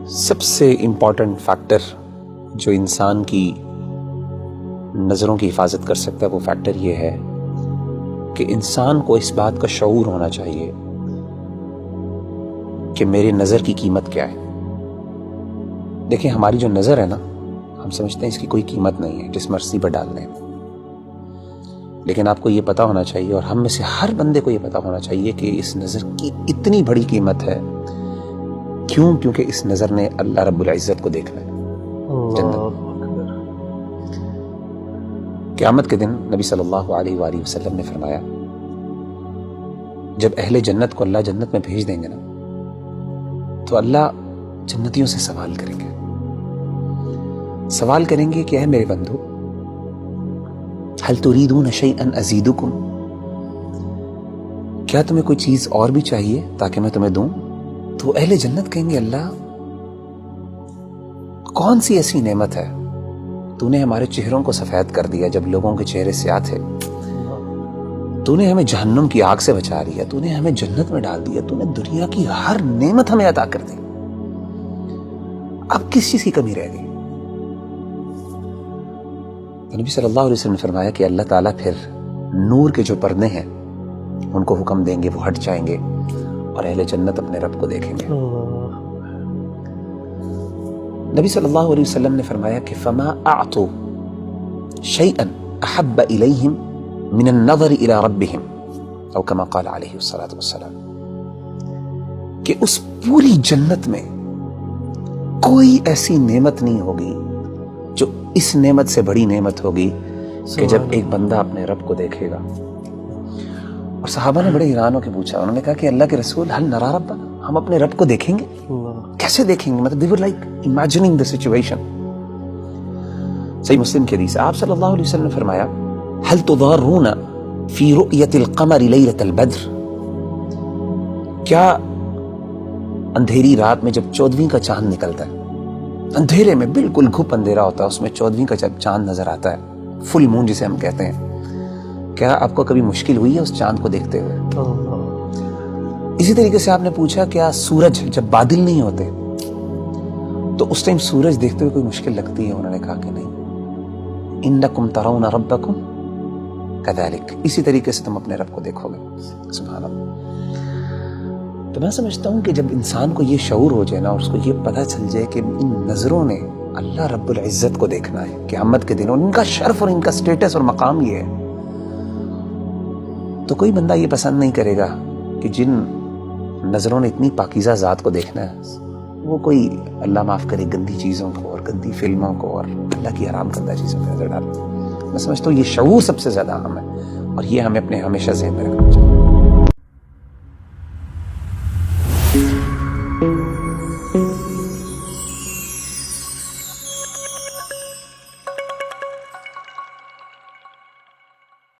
سب سے important factor جو انسان کی نظروں کی حفاظت کر سکتا ہے وہ فیکٹر یہ ہے کہ انسان کو اس بات کا شعور ہونا چاہیے کہ میری نظر کی قیمت کیا ہے۔ دیکھیں ہماری جو نظر ہے نا، ہم سمجھتے ہیں اس کی کوئی قیمت نہیں ہے، جس مرضی پر ڈال لیں، لیکن آپ کو یہ پتا ہونا چاہیے اور ہم میں سے ہر بندے کو یہ پتا ہونا چاہیے کہ اس نظر کی اتنی بڑی قیمت ہے۔ کیوں؟ کیونکہ اس نظر نے اللہ رب العزت کو دیکھنا ہے جنت۔ قیامت کے دن نبی صلی اللہ علیہ وآلہ وسلم نے فرمایا جب اہل جنت کو اللہ جنت میں بھیج دیں گے نا تو اللہ جنتیوں سے سوال کریں گے کہ اے میرے بندو هل تريدون شيئا ازيدكم، کیا تمہیں کوئی چیز اور بھی چاہیے تاکہ میں تمہیں دوں؟ تو اہل جنت کہیں گے اللہ کون سی ایسی نعمت ہے، تو نے ہمارے چہروں کو سفید کر دیا جب لوگوں کے چہرے سیاہ تھے، تو نے ہمیں جہنم کی آگ سے بچا لیا، تو نے ہمیں جنت میں ڈال دیا، تو نے دنیا کی ہر نعمت ہمیں عطا کر دی، اب کس چیز کی کمی رہ گئی؟ تو نبی صلی اللہ علیہ وسلم نے فرمایا کہ اللہ تعالیٰ پھر نور کے جو پردے ہیں ان کو حکم دیں گے، وہ ہٹ جائیں گے اور اہل جنت اپنے رب کو دیکھیں گے۔ نبی صلی اللہ علیہ وسلم نے فرمایا کہ فما اعطوا شيئا احب اليهم من النظر الى ربهم او كما قال عليه الصلاة والسلام، کہ اس پوری جنت میں کوئی ایسی نعمت نہیں ہوگی جو اس نعمت سے بڑی نعمت ہوگی کہ جب ایک بندہ اپنے رب کو دیکھے گا۔ اور صحابہ نے بڑے حیران ہو کے پوچھا، انہوں نے کہا کہ اللہ کے رسول هل نرى ربنا، ہم اپنے رب کو دیکھیں گے؟ کیسے دیکھیں گے؟ مطلب they were like imagining the situation۔ صحیح مسلم کی حدیث ہے، آپ صلی اللہ علیہ وسلم نے فرمایا هل تضارون في رؤية القمر ليلة البدر، کیا اندھیری رات میں جب 14ویں کا چاند نکلتا ہے، اندھیرے میں بالکل گھپ اندھیرا ہوتا ہے، اس میں 14ویں کا جب چاند نظر آتا ہے، فل مون جسے ہم کہتے ہیں، کیا آپ کو کبھی مشکل ہوئی ہے اس چاند کو دیکھتے ہوئے؟ اسی طریقے سے آپ نے پوچھا کیا سورج جب بادل نہیں ہوتے تو اس ٹائم سورج دیکھتے ہوئے کوئی مشکل لگتی ہے؟ انہوں نے کہا کہ نہیں، انکم ترون ربکم کذالک، اسی طریقے سے تم اپنے رب کو دیکھو گے۔ سبحان اللہ۔ تو میں سمجھتا ہوں کہ جب انسان کو یہ شعور ہو جائے نا اور اس کو یہ پتہ چل جائے کہ ان نظروں نے اللہ رب العزت کو دیکھنا ہے قیامت کے دن، اور ان کا شرف اور ان کا سٹیٹس اور مقام یہ ہے، تو کوئی بندہ یہ پسند نہیں کرے گا کہ جن نظروں نے اتنی پاکیزہ ذات کو دیکھنا ہے وہ کوئی اللہ معاف کرے گندی چیزوں کو اور گندی فلموں کو اور اللہ کی حرام کردہ چیزوں پہ نظر ڈالے۔ میں سمجھتا ہوں یہ شعور سب سے زیادہ اہم ہے اور یہ ہمیں اپنے ہمیشہ ذہن میں رکھنا چاہیے۔